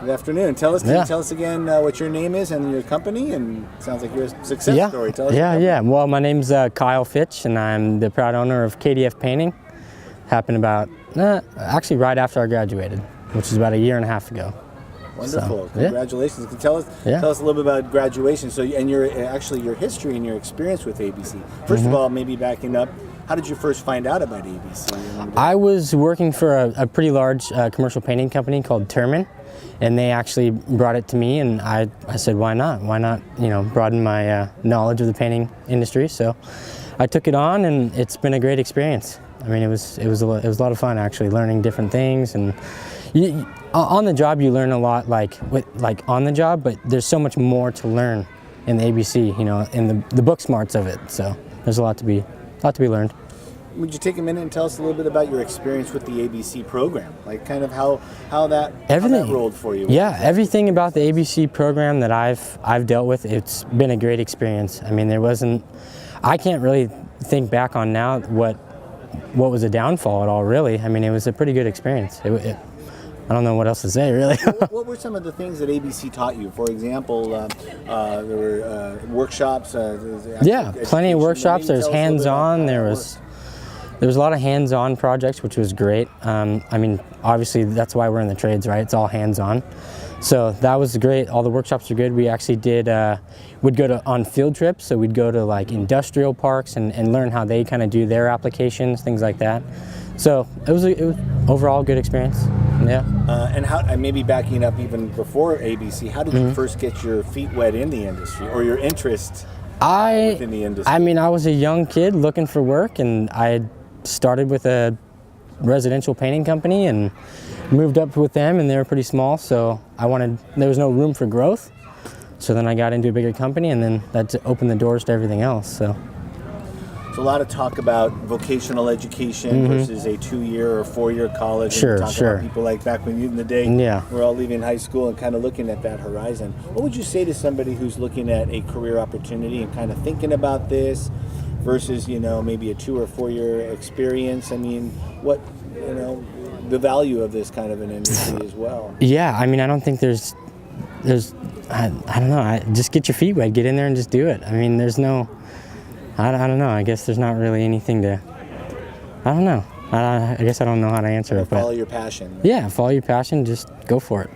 Good afternoon. Can you tell us again what your name is and your company? And it sounds like you're a success story. Tell us. Well, my name's Kyle Fitch, and I'm the proud owner of KDF Painting. Happened about actually right after I graduated, which is about 1.5 years ago. Wonderful. So, congratulations. Can tell us a little bit about graduation. So, and your history and your experience with ABC. First of all, maybe backing up, how did you first find out about ABC? I was working for a pretty large commercial painting company called Terman, and they actually brought it to me, and I said, why not? Why not, broaden my knowledge of the painting industry? So I took it on, and it's been a great experience. I mean, it was a lot of fun actually, learning different things, and on the job you learn a lot, like on the job, but there's so much more to learn in the ABC, in the book smarts of it. So there's a lot to be learned. Would you take a minute and tell us a little bit about your experience with the ABC program, like kind of how that rolled for you? Yeah, everything about the ABC program that I've dealt with, it's been a great experience. I mean, I can't really think back on now what was a downfall at all, really. I mean, it was a pretty good experience. I don't know what else to say, really. What were some of the things that ABC taught you? For example, there were workshops. Plenty of workshops. There's hands-on. There was a lot of hands-on projects, which was great. I mean, obviously, that's why we're in the trades, right? It's all hands-on. So that was great. All the workshops are good. We actually would go on field trips. So we'd go to like industrial parks and learn how they kind of do their applications, things like that. So it was overall a good experience. Yeah. And maybe backing up even before ABC, how did you first get your feet wet in the industry, or your interest within the industry? I mean, I was a young kid looking for work, and I started with a residential painting company and moved up with them, and they were pretty small, so there was no room for growth. So then I got into a bigger company, and then that opened the doors to everything else. So a lot of talk about vocational education versus a 2-year or 4-year college. Sure. About people like back when in the day, we're all leaving high school and kind of looking at that horizon. What would you say to somebody who's looking at a career opportunity and kind of thinking about this versus, maybe a 2 or 4-year experience? I mean, what, the value of this kind of an industry as well? Yeah, I mean, I don't think there's I don't know. Just get your feet wet, get in there and just do it. I mean, there's no, I don't know. I guess there's not really anything to, I don't know. I guess I don't know how to answer it. Follow your passion. Right? Yeah, follow your passion. Just go for it.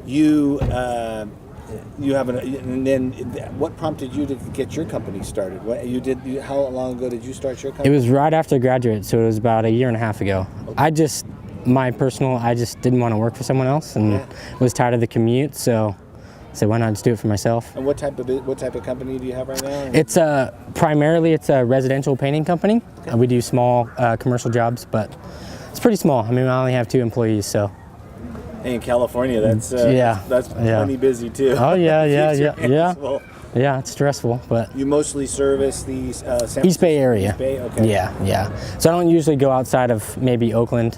You have and then what prompted you to get your company started? How long ago did you start your company? It was right after I graduated, so it was about 1.5 years ago. Okay. I just didn't want to work for someone else, and was tired of the commute, so I said, why not just do it for myself? And what type of company do you have right now? It's primarily a residential painting company. Okay. We do small commercial jobs, but it's pretty small. I mean, I only have 2 employees, so. Hey, in California, that's plenty busy too. Oh yeah. Yeah, it's stressful, but. You mostly service the East Bay area. East Bay, okay. Yeah. So I don't usually go outside of maybe Oakland.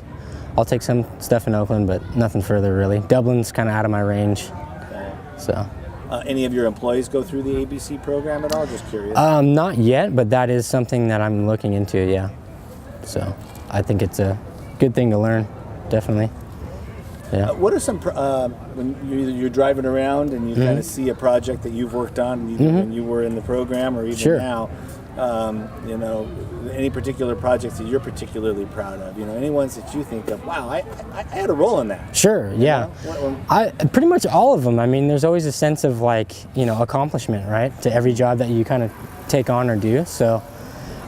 I'll take some stuff in Oakland, but nothing further really. Dublin's kind of out of my range. Okay. So. Any of your employees go through the ABC program at all? Just curious. Not yet, but that is something that I'm looking into. Yeah. So I think it's a good thing to learn, definitely. Yeah. What are some when you're driving around and you kind of see a project that you've worked on when you were in the program or even now? Any particular projects that you're particularly proud of? Any ones that you think of? Wow, I had a role in that. Sure. Yeah. I pretty much all of them. I mean, there's always a sense of accomplishment, right, to every job that you kind of take on or do. So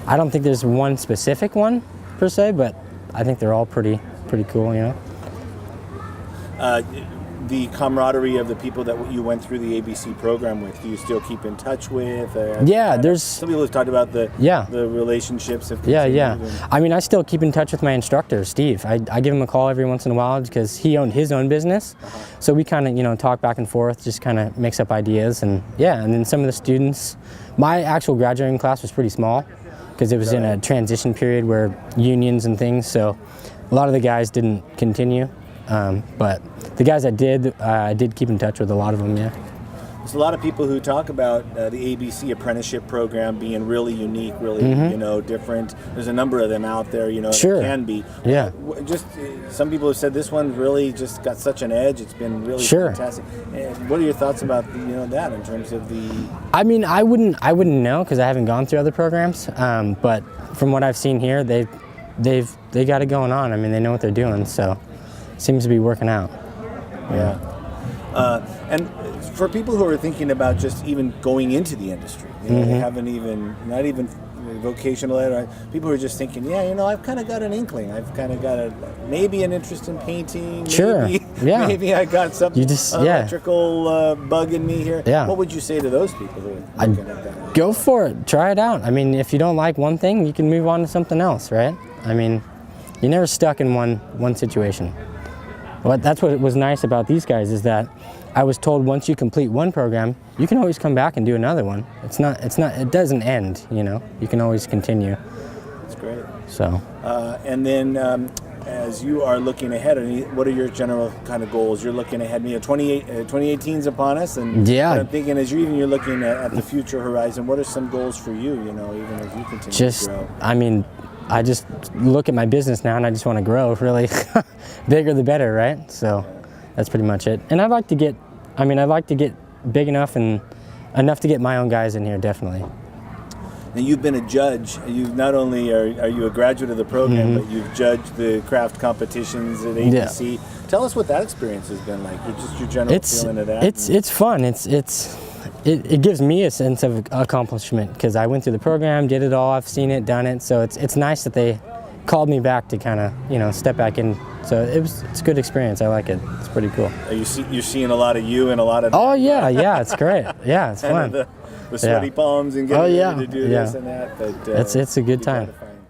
I don't think there's one specific one per se, but I think they're all pretty cool. The camaraderie of the people that you went through the ABC program with, do you still keep in touch with? There's some people have talked about the relationships. I mean, I still keep in touch with my instructor, Steve. I give him a call every once in a while because he owned his own business. So we kind of talk back and forth, just kind of mix up ideas, and then some of the students. My actual graduating class was pretty small because it was in a transition period where unions and things. So a lot of the guys didn't continue. But the guys that did, I did keep in touch with a lot of them, yeah. There's a lot of people who talk about the ABC apprenticeship program being really unique, really different. There's a number of them out there, Sure. that can be. Yeah. Just some people have said this one really just got such an edge. It's been really Sure. fantastic. And what are your thoughts about that in terms of the? I mean, I wouldn't know because I haven't gone through other programs. But from what I've seen here, they got it going on. I mean, they know what they're doing, so it seems to be working out. Yeah. And for people who are thinking about just even going into the industry, they haven't not even vocational ed, or people who are just thinking, I've kind of got an inkling. I've kind of got maybe an interest in painting. Sure. Yeah. Maybe I got something, electrical bug in me here. Yeah. What would you say to those people who are looking at that? Go for it. Try it out. I mean, if you don't like one thing, you can move on to something else, right? I mean, you're never stuck in one situation. That's what was nice about these guys is that I was told once you complete one program, you can always come back and do another one. It doesn't end, You can always continue. That's great. So. And then as you are looking ahead, what are your general kind of goals? You're looking ahead, 2018 is upon us, and yeah. I'm thinking as you're looking at the future horizon, what are some goals for you, even as you continue to grow? I mean, I just look at my business now and I just want to grow, really. Bigger the better, right? So that's pretty much it. And I'd like to get big enough and enough to get my own guys in here, definitely. Now you've been a judge. You've not only are you a graduate of the program, but you've judged the craft competitions at ABC. Yeah. Tell us what that experience has been like. Just your general feeling of that. It's fun. It gives me a sense of accomplishment because I went through the program, did it all. I've seen it, done it. So it's nice that they called me back to kind of step back in. So it's a good experience. I like it. It's pretty cool. You're seeing a lot of you and a lot of. Oh yeah, it's great. Yeah, it's fun. The sweaty palms and getting ready to do this and that. But it's a good time. Gratifying.